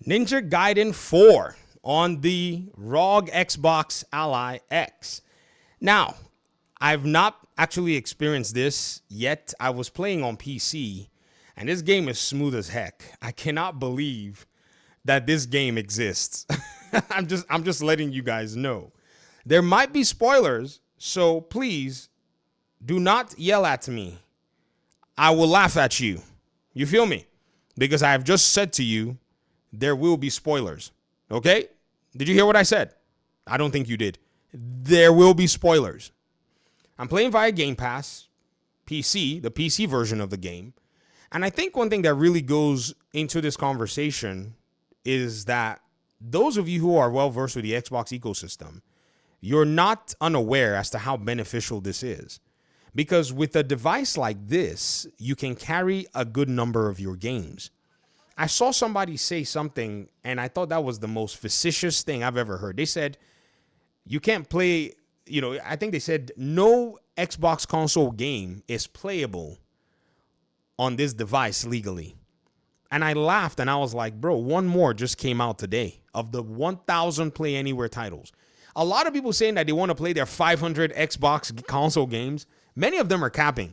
Ninja Gaiden 4 on the ROG Xbox Ally X. Now, I've not actually experienced this yet. I was playing on PC, and this game is smooth as heck. I cannot believe that this game exists. I'm just letting you guys know. There might be spoilers, so please do not yell at me. I will laugh at you. You feel me? Because I have just said to you, there will be spoilers. Okay? Did you hear what I said? I don't think you did. There will be spoilers. I'm playing via Game Pass, PC, the PC version of the game. And I think one thing that really goes into this conversation is that those of you who are well versed with the Xbox ecosystem, you're not unaware as to how beneficial this is. Because with a device like this, you can carry a good number of your games. I saw somebody say something, and I thought that was the most facetious thing I've ever heard. They said, you can't play, I think they said no Xbox console game is playable on this device legally. And I laughed, and I was like, bro, one more just came out today of the 1,000 Play Anywhere titles. A lot of people saying that they want to play their 500 Xbox console games. Many of them are capping.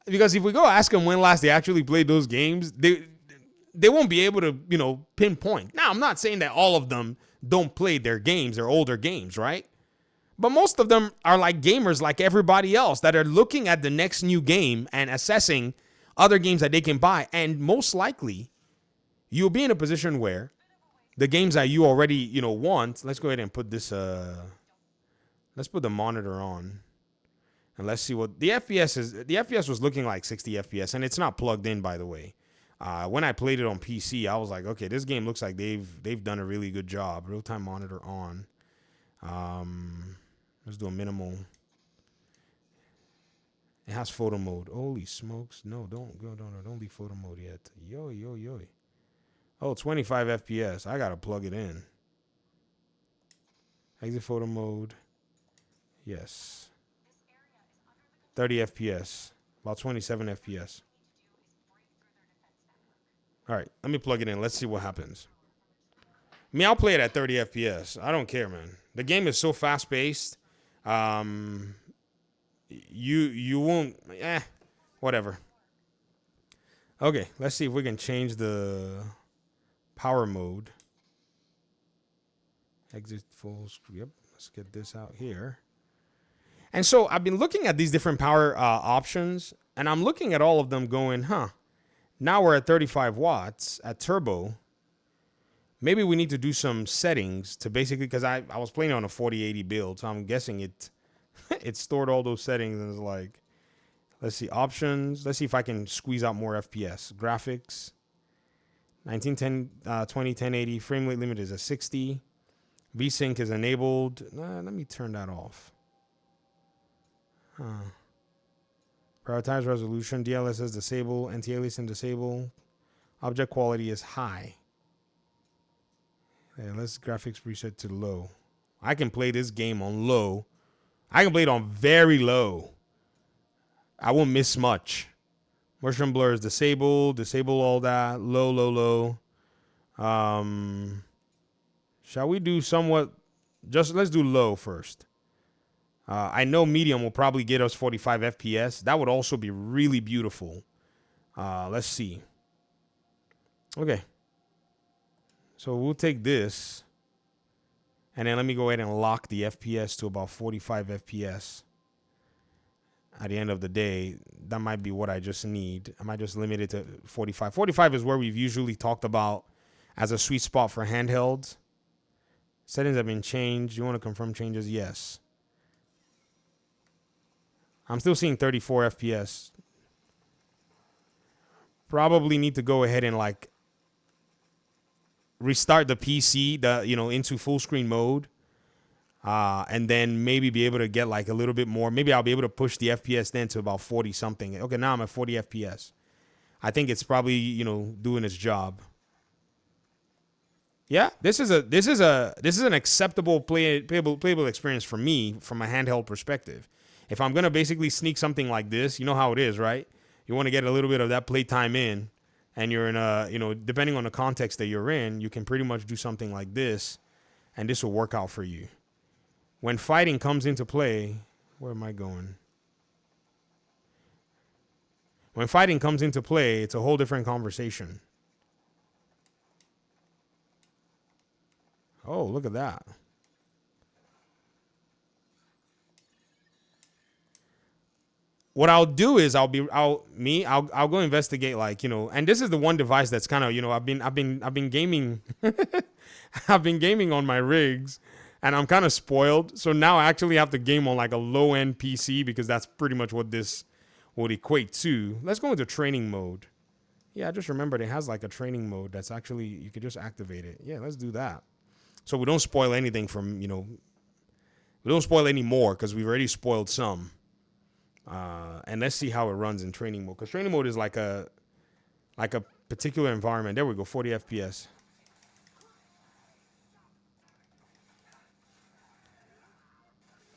Because if we go ask them when last they actually played those games, they won't be able to, pinpoint. Now, I'm not saying that all of them don't play their games, their older games, right? But most of them are like gamers like everybody else that are looking at the next new game and assessing other games that they can buy. And most likely, you'll be in a position where the games that you already, want, let's go ahead and put this, let's put the monitor on. And let's see what the FPS is. The FPS was looking like 60 FPS, and it's not plugged in, by the way. When I played it on PC, I was like, okay, this game looks like they've done a really good job. Real-time monitor on. Let's do a minimal. It has photo mode. Holy smokes. No, don't leave photo mode yet. Yo. Oh, 25 FPS. I got to plug it in. Exit photo mode. Yes. 30 FPS. About 27 FPS. All right, let me plug it in. Let's see what happens. I mean, I'll play it at 30 FPS. I don't care, man. The game is so fast-paced. You won't... whatever. Okay, let's see if we can change the power mode. Exit full screen. Yep, let's get this out here. And so I've been looking at these different power options, and I'm looking at all of them going, now we're at 35 watts at turbo. Maybe we need to do some settings to basically, because I was playing on a 4080 build, so I'm guessing it stored all those settings and it's like, let's see, options. Let's see if I can squeeze out more FPS. Graphics, 1910, 20, 1080. Frame rate limit is a 60. VSync is enabled. Let me turn that off. Prioritize resolution. DLSS disable. Anti-aliasing disable. Object quality is high. Yeah, let's graphics preset to low. I can play this game on low. I can play it on very low. I won't miss much. Motion blur is disabled. Disable all that. Low. Shall we do somewhat? Let's do low first. I know medium will probably get us 45 FPS. That would also be really beautiful. Let's see. Okay. So we'll take this. And then let me go ahead and lock the FPS to about 45 FPS. At the end of the day, that might be what I just need. I might just limit it to 45. 45 is where we've usually talked about as a sweet spot for handhelds. Settings have been changed. You want to confirm changes? Yes. I'm still seeing 34 FPS. Probably need to go ahead and restart the PC, into full screen mode. And then maybe be able to get a little bit more. Maybe I'll be able to push the FPS then to about 40 something. Okay, now I'm at 40 FPS. I think it's probably, doing its job. Yeah, this is an acceptable playable experience for me from a handheld perspective. If I'm gonna basically sneak something like this, you know how it is, right? You want to get a little bit of that playtime in, and you're in a, you know, depending on the context that you're in, you can pretty much do something like this, and this will work out for you. When fighting comes into play, where am I going? When fighting comes into play, it's a whole different conversation. Oh, look at that. What I'll do is I'll go investigate, like, you know, and this is the one device that's kind of, you know, I've been gaming I've been gaming on my rigs, and I'm kind of spoiled. So now I actually have to game on like a low end PC because that's pretty much what this would equate to. Let's go into training mode. Yeah, I just remembered it has like a training mode that's actually, you could just activate it. Yeah, let's do that. So we don't spoil anything from, you know, we don't spoil any more because we've already spoiled some. And let's see how it runs in training mode, because training mode is like a particular environment. There we go, 40 FPS.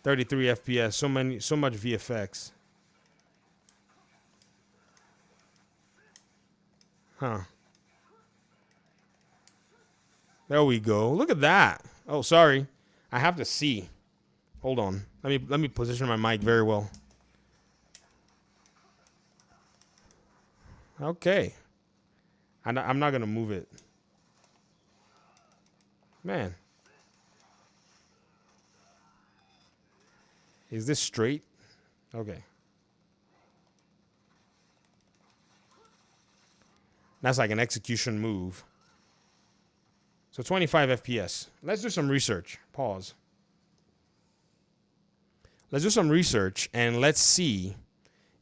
$33 FPS. So much VFX. Huh. There we go. Look at that. Oh, sorry. I have to see. Hold on. Let me position my mic very well. Okay. I'm not going to move it. Man. Is this straight? Okay. That's like an execution move. So 25 FPS. Let's do some research. Pause. Let's do some research and let's see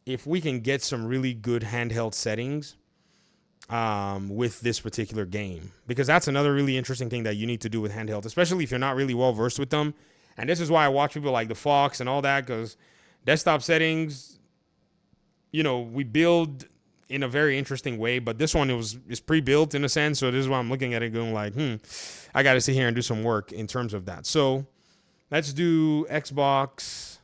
if we can get some really good handheld settings with this particular game. Because that's another really interesting thing that you need to do with handhelds, especially if you're not really well versed with them. And this is why I watch people like the Fox and all that, because desktop settings, you know, we build in a very interesting way, but this one is pre-built in a sense. So this is why I'm looking at it going like, I got to sit here and do some work in terms of that. So let's do Xbox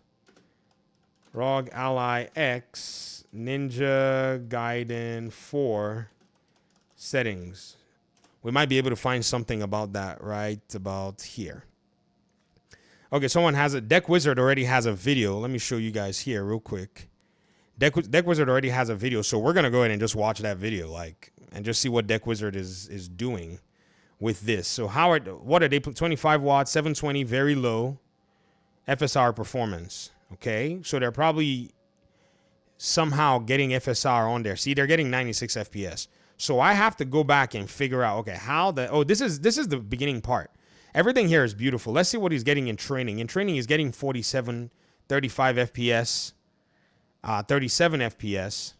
ROG Ally X Ninja Gaiden 4 settings. We might be able to find something about that right about here. Okay, someone has a Deck Wizard already has a video. Let me show you guys here real quick. Deck Wizard already has a video, so we're gonna go ahead and just watch that video, like, and just see what Deck Wizard is doing with this. So what are they? 25 watts, 720, very low FSR performance. Okay, so they're probably somehow getting FSR on there. See, they're getting 96 FPS. So I have to go back and figure out, okay, how this is the beginning part. Everything here is beautiful. Let's see what he's getting in training. In training, he's getting 47, 35 FPS, 37 FPS,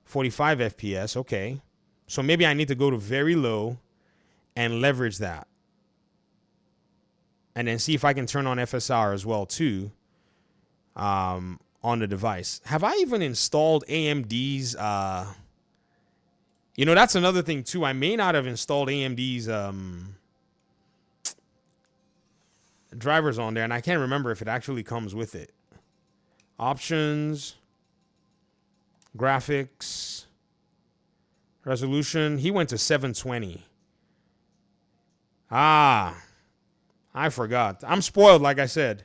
45 FPS. Okay, so maybe I need to go to very low and leverage that, and then see if I can turn on FSR as well too. On the device. Have I even installed AMD's you know, that's another thing too. I may not have installed AMD's drivers on there, and I can't remember if it actually comes with it. Options, graphics, resolution. He went to 720. I forgot. I'm spoiled, like I said.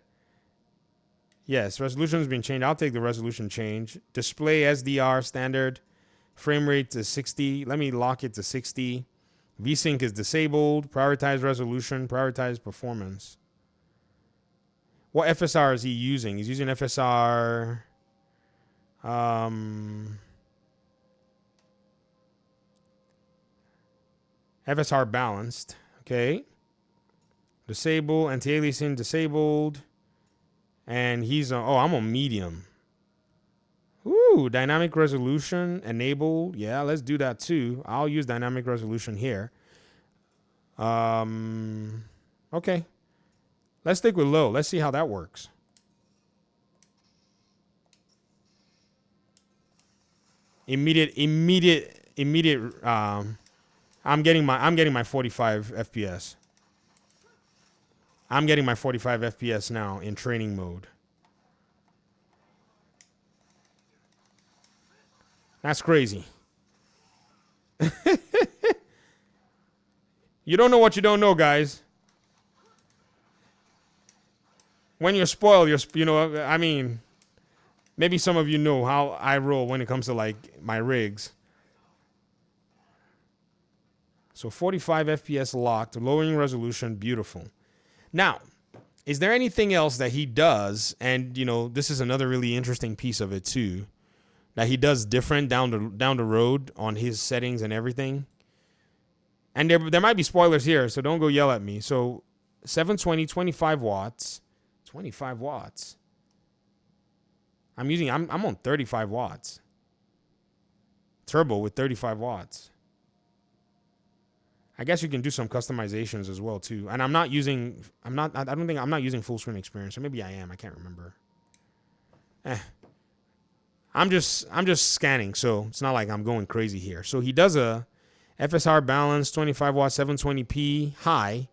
Yes, resolution has been changed. I'll take the resolution change. Display SDR standard. Frame rate to 60. Let me lock it to 60. VSync is disabled. Prioritize resolution. Prioritize performance. What FSR is he using? He's using FSR. FSR balanced. Okay. Disable. Anti-aliasing disabled. And he's on, I'm on medium. Ooh, dynamic resolution enabled. Yeah, let's do that too. I'll use dynamic resolution here. Okay. Let's stick with low. Let's see how that works. Immediate. I'm getting my 45 FPS. I'm getting my 45 FPS now in training mode. That's crazy. You don't know what you don't know, guys. When you're spoiled, you know, I mean, maybe some of you know how I roll when it comes to like my rigs. So 45 FPS locked, lowering resolution, beautiful. Now, is there anything else that he does? And you know, this is another really interesting piece of it too, that he does different down the road on his settings and everything. And there might be spoilers here, so don't go yell at me. So 720, 25 watts, 25 watts. I'm on 35 watts. Turbo with 35 watts. I guess you can do some customizations as well too. And I don't think I'm not using full screen experience, or maybe I am. I can't remember. I'm just scanning, so it's not like I'm going crazy here. So he does a FSR balance, 25 watts, 720p high.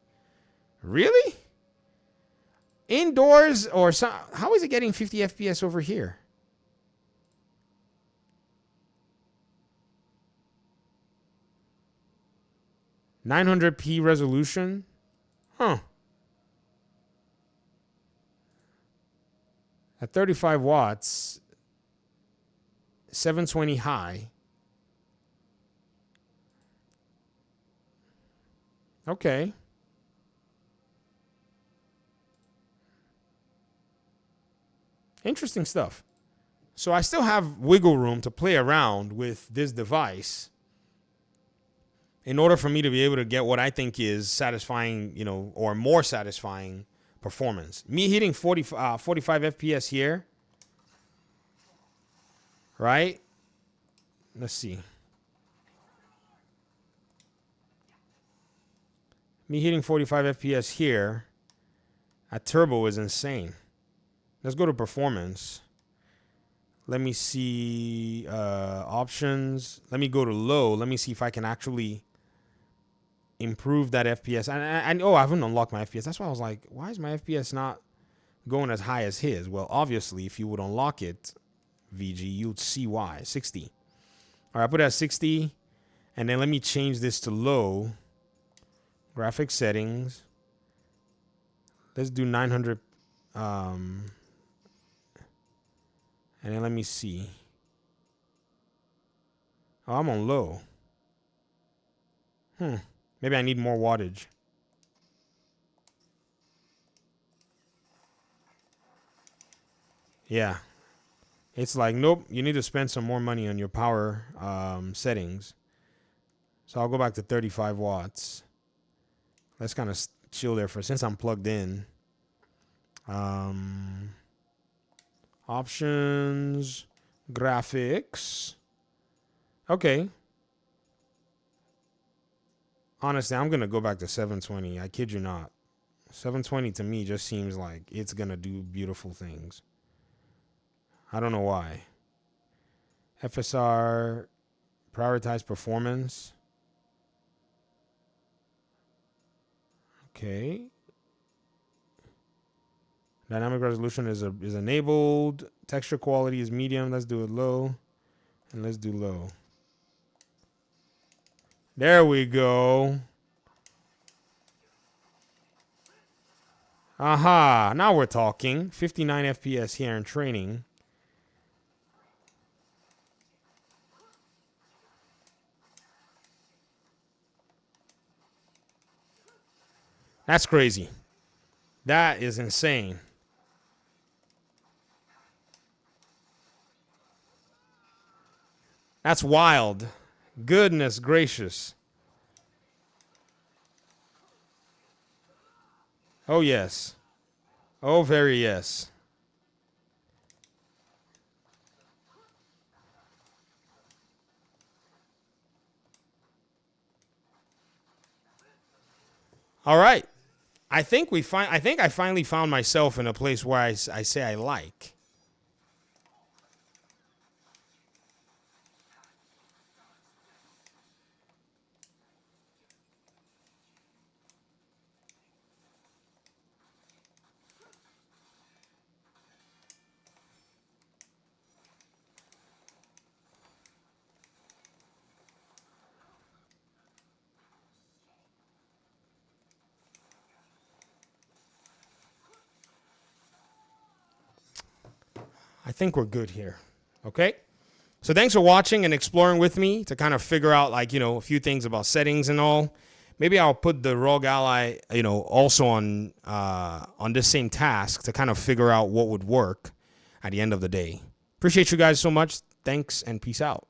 Really? Indoors or how is it getting 50 FPS over here? $900p resolution? Huh. At 35 watts, 720 high. Okay. Interesting stuff. So I still have wiggle room to play around with this device in order for me to be able to get what I think is satisfying, you know, or more satisfying performance. Me hitting 45 FPS here, right? Let's see. Me hitting 45 FPS here at turbo is insane. Let's go to performance. Let me see options. Let me go to low. Let me see if I can actually improve that FPS. And oh, I haven't unlocked my FPS. That's why I was like, why is my FPS not going as high as his? Well, obviously, if you would unlock it, VG, you'd see why. 60. All right, I put it at 60. And then let me change this to low. Graphic settings. Let's do 900. And then let me see. Oh, I'm on low. Maybe I need more wattage. Yeah. It's like, nope, you need to spend some more money on your power settings. So I'll go back to 35 watts. Let's kind of chill there since I'm plugged in. Options, graphics. Okay. Honestly, I'm going to go back to 720. I kid you not. 720 to me just seems like it's going to do beautiful things. I don't know why. FSR, prioritize performance. Okay. Dynamic resolution is enabled. Texture quality is medium. Let's do it low. And let's do low. There we go. Aha. Now we're talking. 59 FPS here in training. That's crazy. That is insane. That's wild. Goodness gracious. Oh, yes. Oh, very yes. All right. I think I finally found myself in a place where I say I like. I think we're good here. Okay. So thanks for watching and exploring with me to kind of figure out, like, you know, a few things about settings and all. Maybe I'll put the ROG Ally, you know, also on this same task to kind of figure out what would work at the end of the day. Appreciate you guys so much. Thanks and peace out.